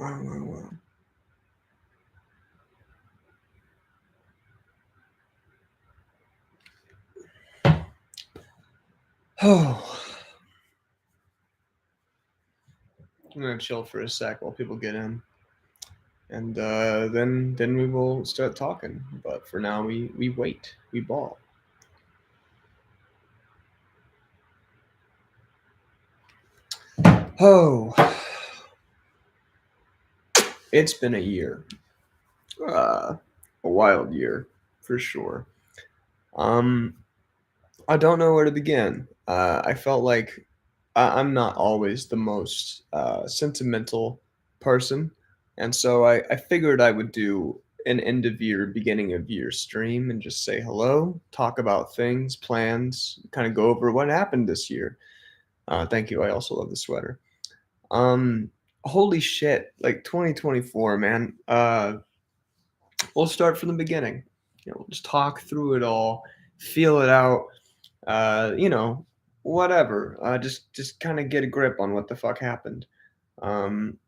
Wow, wow, wow. Oh, I'm gonna chill for a sec while people get in, and then we will start talking. But for now, we wait, we ball. Oh, it's been a year, uh, a wild year for sure. Um, I don't know where to begin. I felt like I'm not always the most sentimental person, and so I figured I would do an end of year, beginning of year stream and just say hello, talk about things, plans, kind of go over what happened this year. Thank you. I also love the sweater. Um, Holy shit! Like 2024, man. We'll start from the beginning. We'll just talk through it all, feel it out, uh, you know, whatever. Just kind of get a grip on what the fuck happened. Um,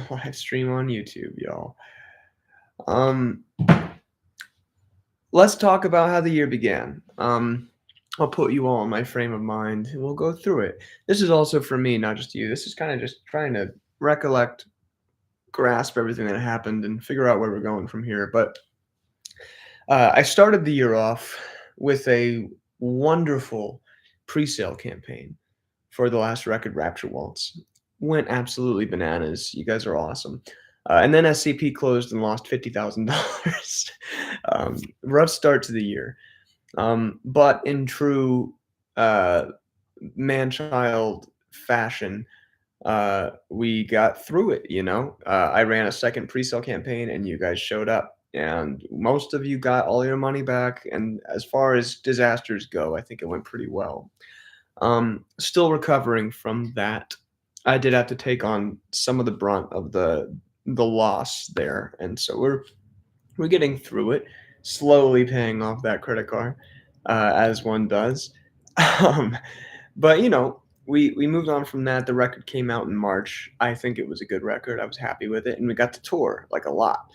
Live stream on YouTube, y'all. Um, let's talk about how the year began. I'll put you all in my frame of mind, and we'll go through it. This is also for me, not just you. This is kind of just trying to recollect, grasp everything that happened, and figure out where we're going from here. But I started the year off with a wonderful pre-sale campaign for the last record, Rapture Waltz. Went absolutely bananas. You guys are awesome. And then SCP closed and lost $50,000. Rough start to the year. But in true uh, man-child fashion, we got through it. I ran a second pre-sale campaign, and you guys showed up, and most of you got all your money back. And as far as disasters go, I think it went pretty well. Still recovering from that. I did have to take on some of the brunt of the loss there, and so we're getting through it, slowly paying off that credit card, as one does. Um, but we moved on from that. The record came out in March. I think it was a good record. I was happy with it, and we got to tour like a lot.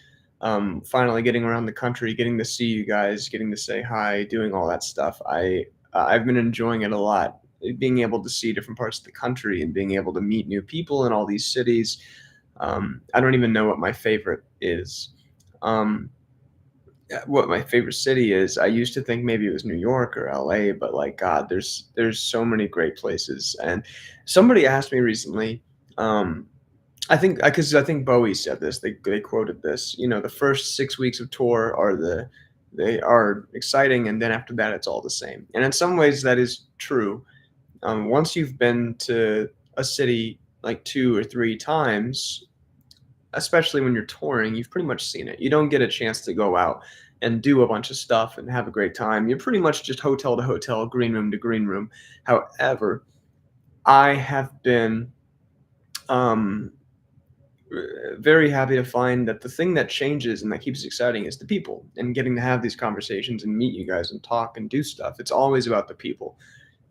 Finally getting around the country, getting to see you guys, getting to say hi, doing all that stuff. I've been enjoying it a lot. Being able to see different parts of the country and being able to meet new people in all these cities. I don't even know what my favorite is. Um, what my favorite city is. I used to think maybe it was New York or LA, but like God, there's so many great places. And somebody asked me recently, um, I think Bowie said this. They quoted this. The first 6 weeks of tour they are exciting, and then after that, it's all the same. And in some ways, that is true. Once you've been to a city like 2 or 3 times, especially when you're touring, you've pretty much seen it. You don't get a chance to go out and do a bunch of stuff and have a great time. You're pretty much just hotel to hotel, green room to green room. However, I have been um, very happy to find that the thing that changes and that keeps it exciting is the people and getting to have these conversations and meet you guys and talk and do stuff. It's always about the people.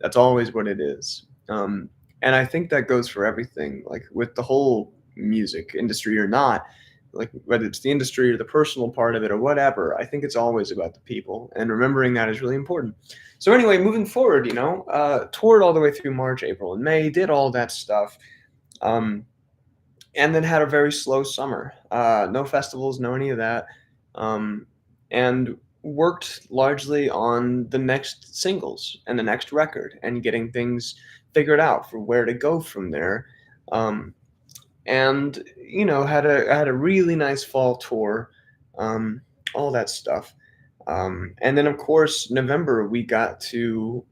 That's always what it is. And I think that goes for everything, like with the whole music industry or not, like whether it's the industry or the personal part of it or whatever. I think it's always about the people, and remembering that is really important. So anyway, moving forward, toured all the way through March, April, and May, did all that stuff. Um, and then had a very slow summer. No festivals, no any of that, um, and worked largely on the next singles and the next record and getting things figured out for where to go from there. Um, and had a really nice fall tour, um, all that stuff. And then of course November we got to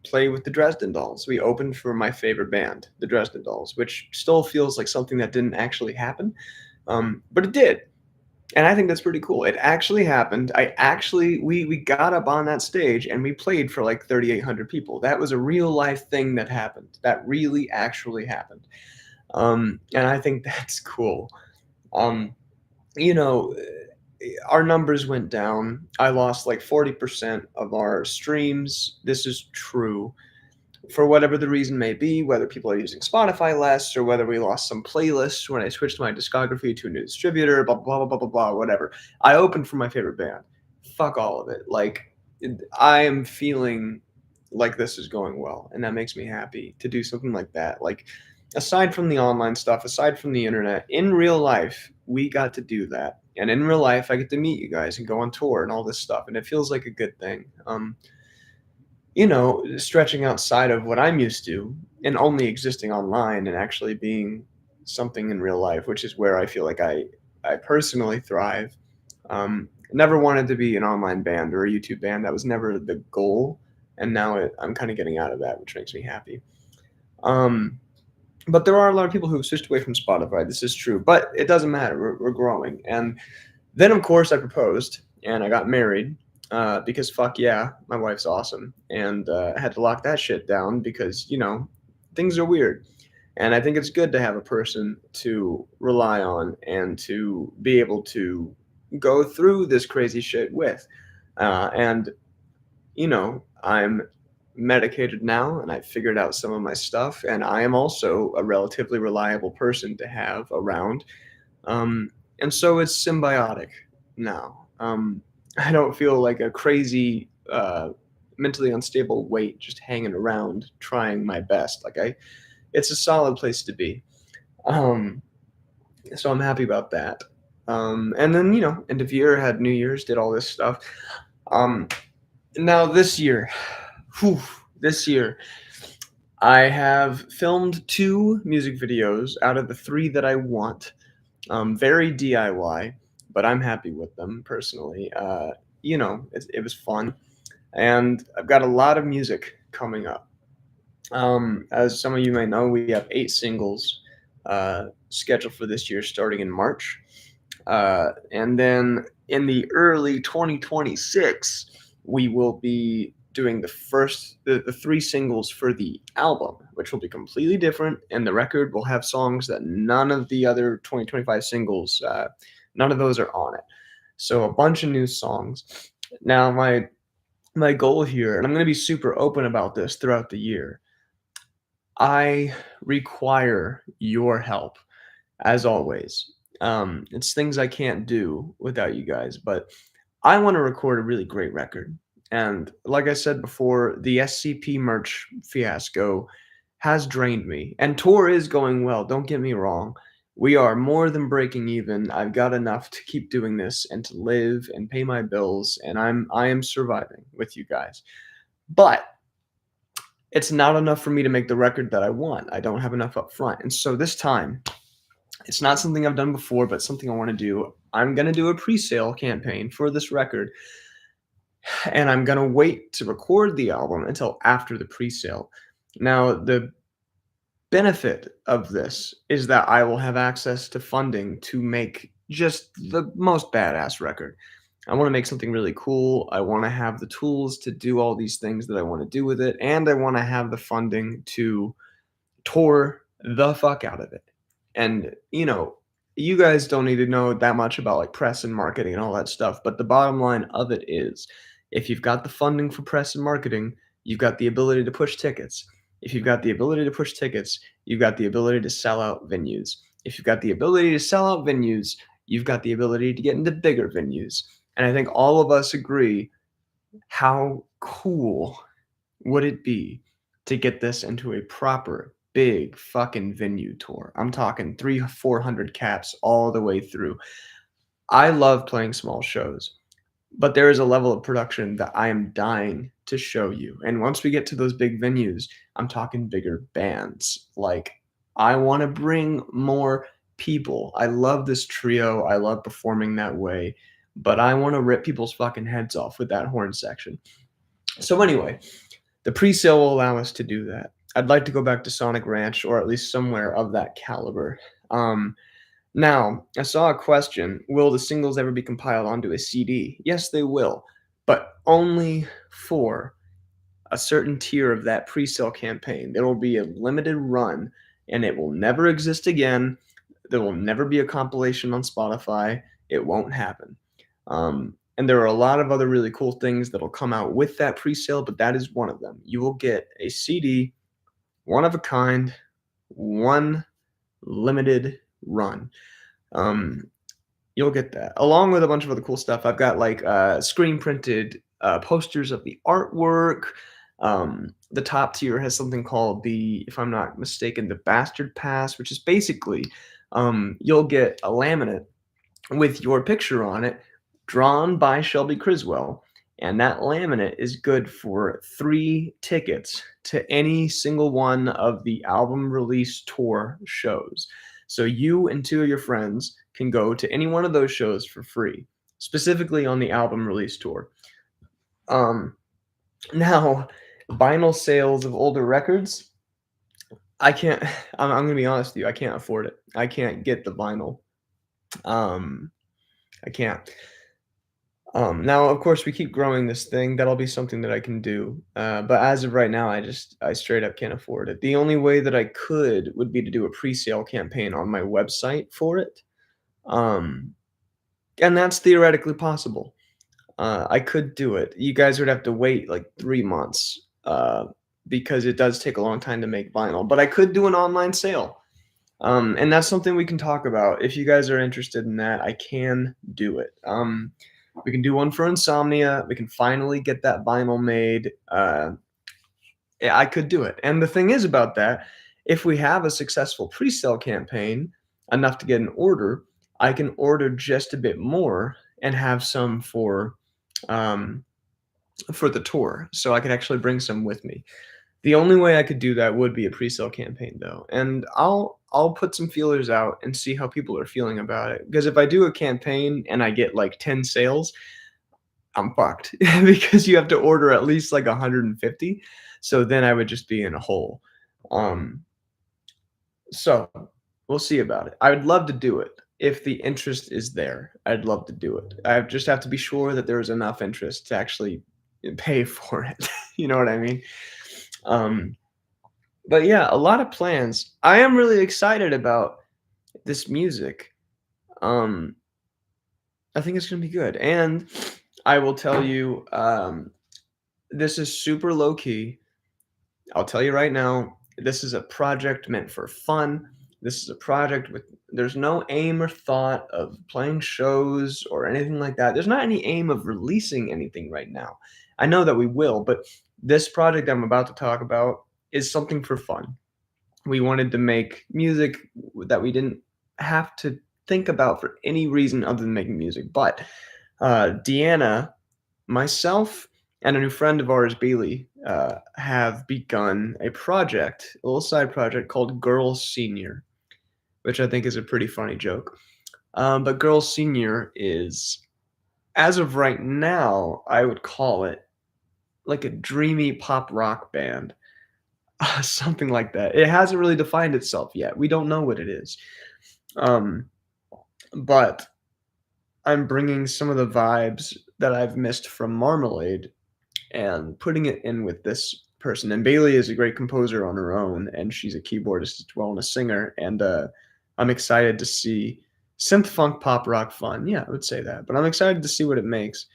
play with the Dresden Dolls. We opened for my favorite band, the Dresden Dolls, which still feels like something that didn't actually happen, but it did, and I think that's pretty cool. It actually happened. We got up on that stage and we played for like 3,800 people. That was a real life thing that happened. That really actually happened, and I think that's cool. Um, you know, our numbers went down. I lost like 40% of our streams. This is true. for whatever the reason may be, whether people are using Spotify less or whether we lost some playlists when I switched my discography to a new distributor, blah, blah, blah, blah, blah, blah, whatever. I opened for my favorite band. Fuck all of it. Like, I am feeling like this is going well, and that makes me happy to do something like that. Like, aside from the online stuff, aside from the internet, in real life, we got to do that. And in real life, I get to meet you guys and go on tour and all this stuff, and it feels like a good thing. Stretching outside of what I'm used to and only existing online and actually being something in real life, which is where I feel like I personally thrive. Never wanted to be an online band or a YouTube band. That was never the goal, and now I'm kind of getting out of that, which makes me happy. Um, but there are a lot of people who've switched away from Spotify. This is true, but it doesn't matter. We're growing, and then, of course, I proposed and I got married because fuck yeah, my wife's awesome. And I had to lock that shit down because, things are weird. And I think it's good to have a person to rely on and to be able to go through this crazy shit with. I'm medicated now and I've figured out some of my stuff. And I am also a relatively reliable person to have around. Um, and so it's symbiotic now. I don't feel like a crazy, mentally unstable weight just hanging around trying my best. It's a solid place to be. Um, so I'm happy about that. And then, end of year, had New Year's, did all this stuff. Um, Now this year, whew, this year, I have filmed two music videos out of the three that I want. Very DIY, but I'm happy with them personally. It was fun, and I've got a lot of music coming up. As some of you may know, we have 8 singles scheduled for this year, starting in March, and then in the early 2026, we will be doing the 3 singles for the album, which will be completely different, and the record will have songs that none of the other 2025 singles, none of those are on it. So a bunch of new songs. Now my goal here, and I'm going to be super open about this throughout the year. I require your help, as always. It's things I can't do without you guys, but I want to record a really great record. And like I said before, the SCP merch fiasco has drained me. And tour is going well, don't get me wrong. We are more than breaking even. I've got enough to keep doing this and to live and pay my bills, and I am surviving with you guys. But it's not enough for me to make the record that I want. I don't have enough up front. And so this time, it's not something I've done before, but something I want to do. I'm going to do a pre-sale campaign for this record, and I'm going to wait to record the album until after the pre-sale. Now, the benefit of this is that I will have access to funding to make just the most badass record. I want to make something really cool. I want to have the tools to do all these things that I want to do with it, and I want to have the funding to tour the fuck out of it. And, you guys don't need to know that much about like press and marketing and all that stuff, but the bottom line of it is if you've got the funding for press and marketing, you've got the ability to push tickets. If you've got the ability to push tickets, you've got the ability to sell out venues. If you've got the ability to sell out venues, you've got the ability to get into bigger venues. And I think all of us agree how cool would it be to get this into a proper big fucking venue tour? I'm talking 300-400 caps all the way through. I love playing small shows, but there is a level of production that I am dying to show you. And once we get to those big venues, I'm talking bigger bands. Like, I want to bring more people. I love this trio. I love performing that way, but I want to rip people's fucking heads off with that horn section. So anyway, the pre-sale will allow us to do that. I'd like to go back to Sonic Ranch or at least somewhere of that caliber. Now, I saw a question, will the singles ever be compiled onto a CD? Yes, they will, but only for a certain tier of that pre-sale campaign. There will be a limited run, and it will never exist again. There will never be a compilation on Spotify. It won't happen. And there are a lot of other really cool things that'll come out with that pre-sale, but that is one of them. You will get a CD one of a kind, one limited run. Um, you'll get that along with a bunch of other cool stuff. I've got like screen printed posters of the artwork. The top tier has something called the, if I'm not mistaken, the Bastard Pass, which is basically you'll get a laminate with your picture on it, drawn by Shelby Criswell. And that laminate is good for 3 tickets to any single one of the album release tour shows. So you and 2 of your friends can go to any one of those shows for free, specifically on the album release tour. Um, now, vinyl sales of older records, I can't. I'm gonna be honest with you. I can't afford it. I can't get the vinyl. Um, I can't. Now, of course, we keep growing this thing. That'll be something that I can do. But as of right now, I straight up can't afford it. The only way that I could would be to do a pre-sale campaign on my website for it. Um, and that's theoretically possible. I could do it. You guys would have to wait like 3 months because it does take a long time to make vinyl. But I could do an online sale. And that's something we can talk about. If you guys are interested in that, I can do it. We can do one for Insomnia. We can finally get that vinyl made. Yeah, I could do it. And the thing is about that, if we have a successful pre-sale campaign, enough to get an order, I can order just a bit more and have some um, for the tour. So I could actually bring some with me. The only way I could do that would be a pre-sale campaign though, and I'll put some feelers out and see how people are feeling about it, because if I do a campaign and I get, like, 10 sales, I'm fucked because you have to order at least, like, 150, so then I would just be in a hole. Um, so we'll see about it. I would love to do it. If the interest is there, I'd love to do it. I just have to be sure that there is enough interest to actually pay for it. You know what I mean? Um But yeah, a lot of plans. I am really excited about this music. Um, I think it's gonna be good, and I will tell you, this is super low key. I'll tell you right now, this is a project meant for fun. This is a project with there's no aim or thought of playing shows or anything like that. There's not any aim of releasing anything right now. I know that we will, but this project I'm about to talk about is something for fun. We wanted to make music that we didn't have to think about for any reason other than making music. But Deanna, myself, and a new friend of ours, Bailey, have begun a project, a little side project called Girls Senior, which I think is a pretty funny joke. But Girls Senior is, as of right now, I would call it like a dreamy pop rock band. Something like that. It hasn't really defined itself yet. We don't know what it is. Um, but I'm bringing some of the vibes that I've missed from Marmalade and putting it in with this person. And Bailey is a great composer on her own, and she's a keyboardist as well and a singer. And I'm excited to see synth funk pop rock fun. Yeah, I would say that. But I'm excited to see what it makes.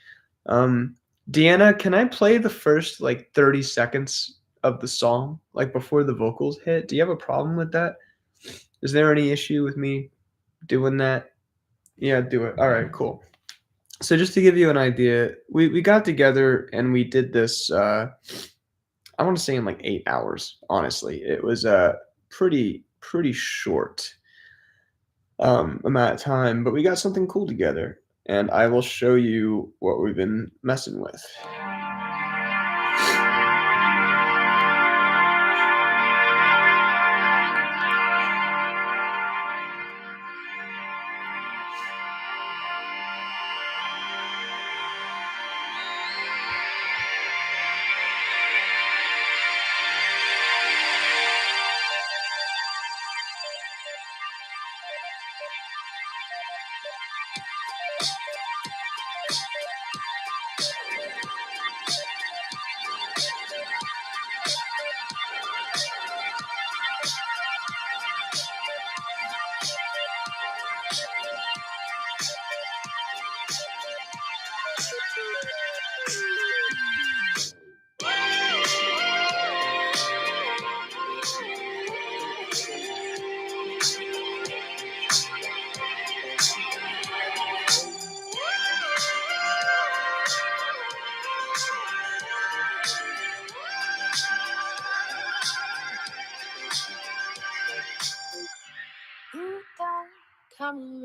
Um, Deanna, can I play the first like 30 seconds of the song, like before the vocals hit? Do you have a problem with that? Is there any issue with me doing that? Yeah, do it. All right, cool. So just to give you an idea, we got together and we did this. I want to say in like 8 hours. Honestly, it was a pretty short amount of time, but we got something cool together, and I will show you what we've been messing with.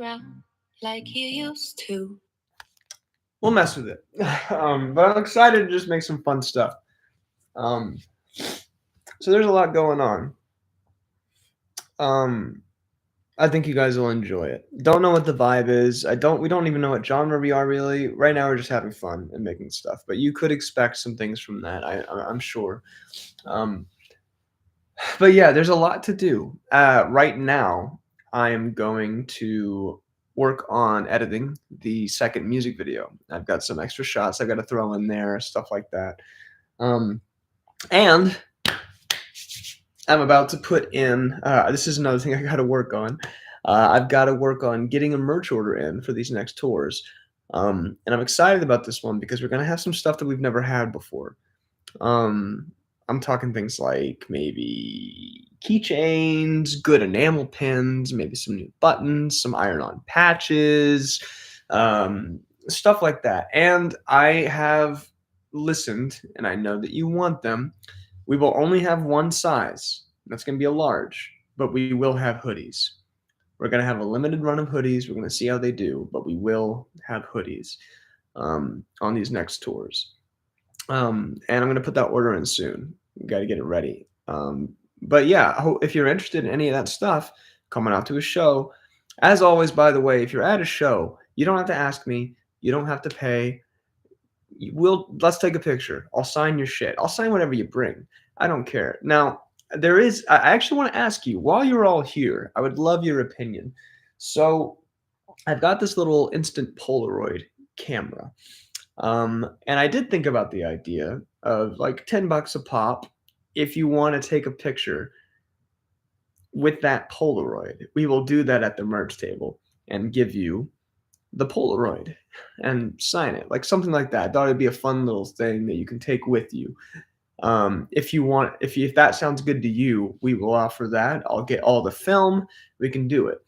around like you used to. We'll mess with it. But I'm excited to just make some fun stuff. Um, so there's a lot going on. Um, I think you guys will enjoy it. Don't know what the vibe is. We don't even know what genre we are really. Right now we're just having fun and making stuff. But you could expect some things from that. I'm sure. Um, but yeah, there's a lot to do. Right now, I am going to work on editing the second music video. I've got some extra shots I've got to throw in there, stuff like that. And I'm about to put in, this is another thing I got to work on. I've got to work on getting a merch order in for these next tours. And I'm excited about this one because we're going to have some stuff that we've never had before. I'm talking things like maybe keychains, good enamel pins, maybe some new buttons, some iron-on patches, stuff like that. And I have listened, and I know that you want them. We will only have one size. That's going to be a large, but we will have hoodies. We're going to have a limited run of hoodies. We're going to see how they do, but we will have hoodies on these next tours. And I'm going to put that order in soon. We got to get it ready. But yeah, if you're interested in any of that stuff, coming out to a show. As always, by the way, if you're at a show, you don't have to ask me. You don't have to pay. Let's take a picture. I'll sign your shit. I'll sign whatever you bring. I don't care. Now, I actually want to ask you, while you're all here, I would love your opinion. So I've got this little instant Polaroid camera. And I did think about the idea of like $10 a pop if you want to take a picture with that Polaroid. We will do that at the merch table and give you the Polaroid and sign it, like something like that. I thought it'd be a fun little thing that you can take with you. If you want, if that sounds good to you, we will offer that. I'll get all the film. We can do it.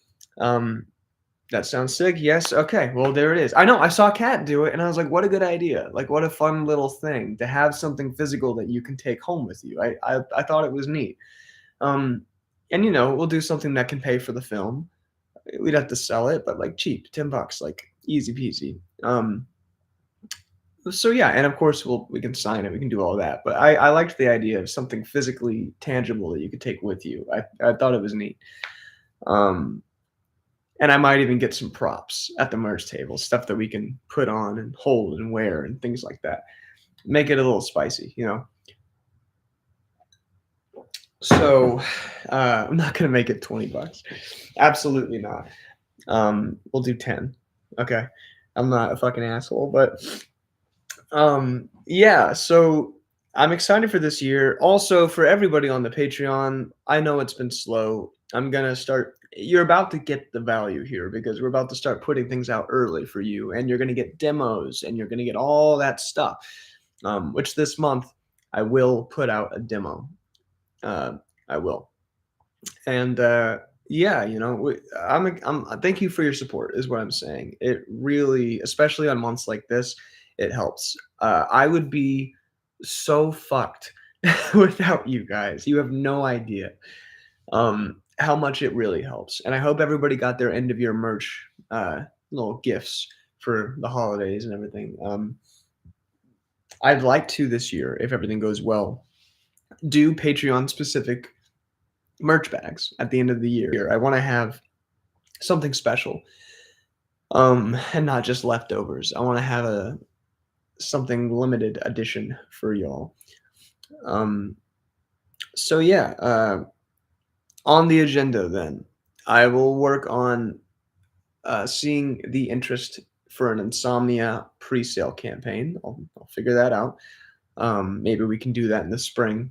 That sounds sick. Yes. Okay. Well, there it is. I know. I saw Kat do it, and I was like, "What a good idea! Like, what a fun little thing to have something physical that you can take home with you." I thought it was neat. And we'll do something that can pay for the film. We'd have to sell it, but like cheap, $10, like easy peasy. So yeah, and of course we can sign it. We can do all that. But I liked the idea of something physically tangible that you could take with you. I thought it was neat. And I might even get some props at the merch table, stuff that we can put on and hold and wear and things like that. Make it a little spicy. So I'm not gonna make it $20. Absolutely not. We'll do 10. Okay. I'm not a fucking asshole, but yeah, so I'm excited for this year. Also, for everybody on the Patreon, I know it's been slow. You're about to get the value here because we're about to start putting things out early for you, and you're going to get demos and you're going to get all that stuff. Which this month I will put out a demo. I will. And yeah, thank you for your support is what I'm saying. It really, especially on months like this, it helps. I would be so fucked without you guys. You have no idea how much it really helps. And I hope everybody got their end of year merch, little gifts for the holidays and everything. I'd like to this year, if everything goes well, do Patreon specific merch bags at the end of the year. I want to have something special, and not just leftovers. I want to have something limited edition for y'all. So yeah, on the agenda then, I will work on seeing the interest for an Insomnia pre-sale campaign. I'll figure that out. Maybe we can do that in the spring,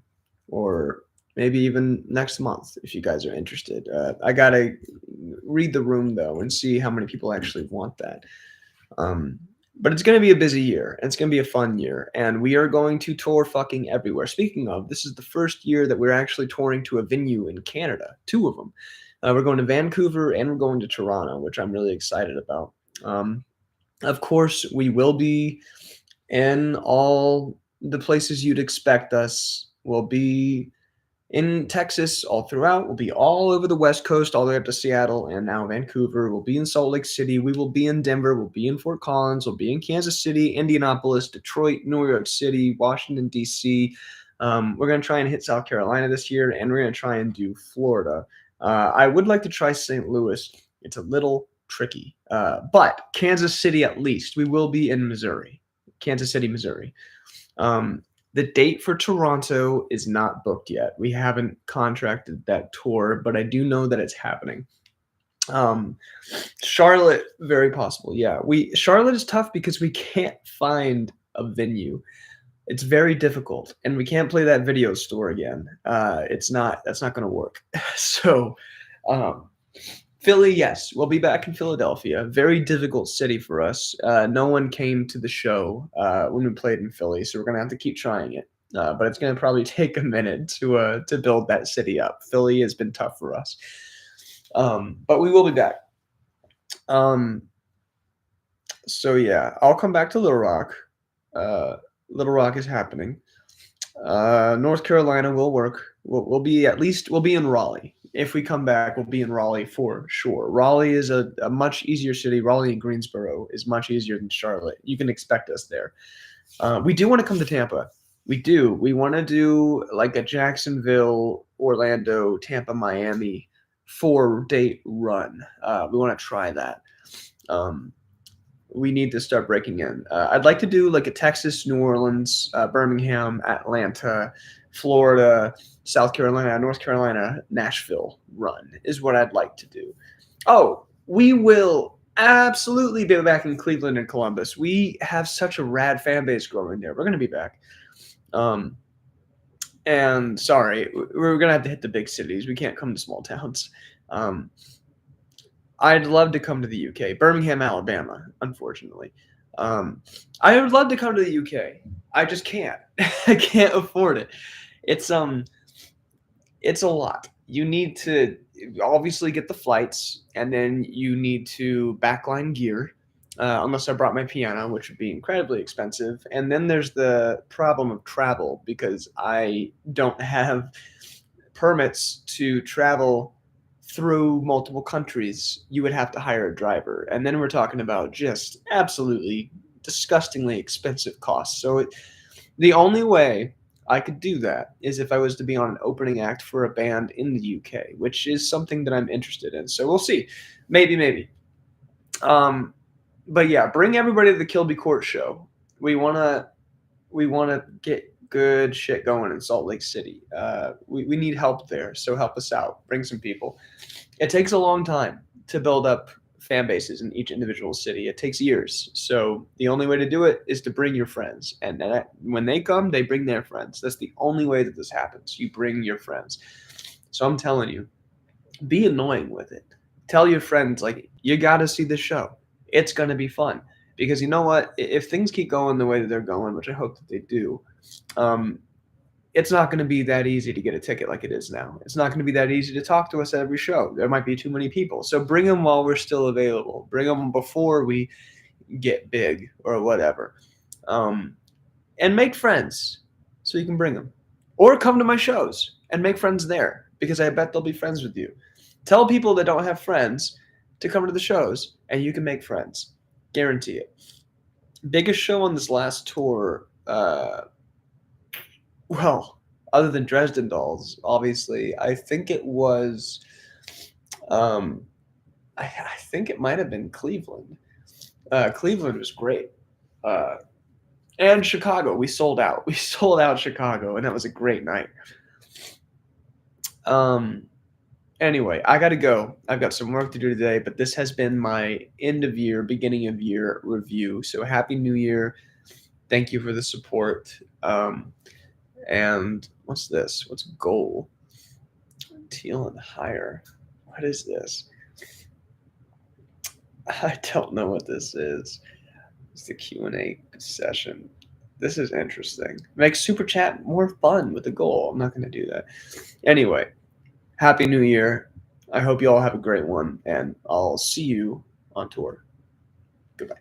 or maybe even next month if you guys are interested. I gotta read the room though and see how many people actually want that. But it's going to be a busy year, and it's going to be a fun year, and we are going to tour fucking everywhere. Speaking of, this is the first year that we're actually touring to a venue in Canada, 2 of them. We're going to Vancouver and we're going to Toronto, which I'm really excited about. Of course, we will be in all the places you'd expect us. We'll be in Texas, all throughout. We'll be all over the West Coast, all the way up to Seattle and now Vancouver. We'll be in Salt Lake City. We will be in Denver. We'll be in Fort Collins. We'll be in Kansas City, Indianapolis, Detroit, New York City, Washington, D.C. We're going to try and hit South Carolina this year, and we're going to try and do Florida. I would like to try St. Louis. It's a little tricky, but Kansas City at least. We will be in Missouri, Kansas City, Missouri. The date for Toronto is not booked yet. We haven't contracted that tour, but I do know that it's happening. Charlotte, very possible. Yeah, Charlotte is tough because we can't find a venue. It's very difficult, and we can't play that video store again. That's not going to work. So, um, Philly, yes, we'll be back in Philadelphia. Very difficult city for us. No one came to the show when we played in Philly, so we're gonna have to keep trying it. But it's gonna probably take a minute to build that city up. Philly has been tough for us, but we will be back. So yeah, I'll come back to Little Rock. Little Rock is happening. North Carolina will work. We'll be in Raleigh. If we come back, we'll be in Raleigh for sure. Raleigh is a much easier city. Raleigh and Greensboro is much easier than Charlotte. You can expect us there. We do want to come to Tampa. We do. We want to do like a Jacksonville, Orlando, Tampa, Miami 4-date run. We want to try that. We need to start breaking in. I'd like to do like a Texas, New Orleans, Birmingham, Atlanta, Florida, South Carolina, North Carolina, Nashville run is what I'd like to do. Oh, we will absolutely be back in Cleveland and Columbus. We have such a rad fan base growing there. We're going to be back. And sorry, we're going to have to hit the big cities. We can't come to small towns. I'd love to come to the UK, Birmingham, Alabama, unfortunately. I would love to come to the UK. I just can't. I can't afford it. It's a lot. You need to obviously get the flights, and then you need to backline gear, unless I brought my piano, which would be incredibly expensive. And then there's the problem of travel because I don't have permits to travel through multiple countries. You would have to hire a driver. And then we're talking about just absolutely disgustingly expensive costs. So the only way I could do that is if I was to be on an opening act for a band in the UK, which is something that I'm interested in. So we'll see. Maybe. But yeah, bring everybody to the Kilby Court show. We wanna get good shit going in Salt Lake City. We need help there, so help us out. Bring some people. It takes a long time to build up fan bases in each individual city. It takes years. So the only way to do it is to bring your friends. And when they come, they bring their friends. That's the only way that this happens. You bring your friends. So I'm telling you, be annoying with it. Tell your friends, like, you got to see the show. It's going to be fun. Because you know what? If things keep going the way that they're going, which I hope that they do, it's not going to be that easy to get a ticket like it is now. It's not going to be that easy to talk to us at every show. There might be too many people. So bring them while we're still available. Bring them before we get big or whatever. And make friends so you can bring them. Or come to my shows and make friends there because I bet they'll be friends with you. Tell people that don't have friends to come to the shows and you can make friends. Guarantee it. Biggest show on this last tour, well, other than Dresden Dolls, obviously, I think it was, I think it might have been Cleveland. Cleveland was great. And Chicago, we sold out. We sold out Chicago, and that was a great night. Anyway, I got to go. I've got some work to do today, but this has been my end of year, beginning of year review. So happy New Year. Thank you for the support. And what's this? What's goal? Teal and higher. What is this? I don't know what this is. It's the Q&A session. This is interesting. Makes Super Chat more fun with the goal. I'm not going to do that. Anyway, happy New Year. I hope you all have a great one, and I'll see you on tour. Goodbye.